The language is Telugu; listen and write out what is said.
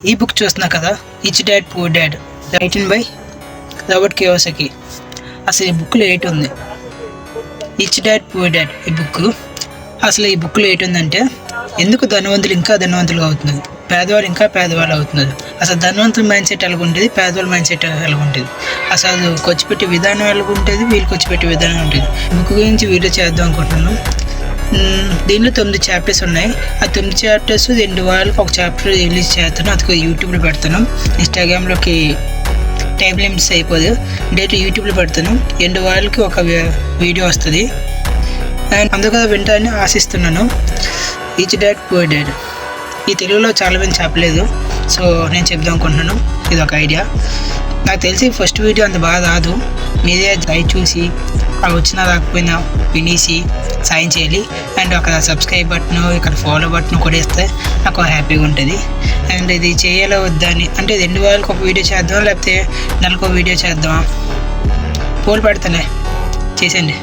ఈ బుక్ చూస్తున్నా కదా, rich dad poor dad, written by Robert Kiyosaki. అసలు ఈ బుక్లో ఏటి ఉంది? రిచ్ డాడ్ పూర్ డాడ్ ఈ బుక్. అసలు ఈ బుక్లో ఏటి ఉందంటే, ఎందుకు ధనవంతులు ఇంకా ధనవంతులుగా అవుతున్నారు, పేదవాళ్ళు ఇంకా పేదవాళ్ళు అవుతున్నారు. అసలు ధనవంతుల మైండ్ సెట్ ఎలాగ ఉంటుంది, పేదవాళ్ళ మైండ్ సెట్ ఎలాగ ఉంటుంది, అసలు ఖర్చు పెట్టే విధానం ఎలాగ ఉంటుంది, వీళ్ళు ఖర్చు పెట్టే విధానం ఉంటుంది. బుక్ గురించి వీడియో చేద్దాం అనుకుంటున్నాను. దీనిలో 9 చాప్టర్స్ ఉన్నాయి. ఆ 9 చాప్టర్స్ 2 వారాలకు ఒక చాప్టర్ రిలీజ్ చేస్తాను. అది యూట్యూబ్లో పెడతాను. ఇన్స్టాగ్రామ్లోకి టైం లిమిట్స్ అయిపోదు, డైరెక్ట్ యూట్యూబ్లో పెడతాను. 2 వారాలకి ఒక వీడియో వస్తుంది. అండ్ అందుకు వింటానని ఆశిస్తున్నాను. రిచ్ డాడ్ పూర్ డాడ్ ఈ తెలుగులో చాలా మంది చెప్పలేదు, సో నేను చెప్దాం అనుకుంటున్నాను. ఇది ఒక ఐడియా. నాకు తెలిసి ఫస్ట్ వీడియో అంత బాగా రాదు. మీరే దయ చూసి అవి వచ్చినా రాకపోయినా వినేసి సాయం చేయాలి. అండ్ అక్కడ సబ్స్క్రైబ్ బటన్, ఇక్కడ ఫాలో బటన్ కూడా ఇస్తే నాకు హ్యాపీగా ఉంటుంది. అండ్ ఇది చేయాలో వద్దని, అంటే 2 వారాలకు ఒక వీడియో చేద్దామా లేకపోతే నెలకు ఒక వీడియో చేద్దామా, పోల్ పెడతానే, చేసేయండి.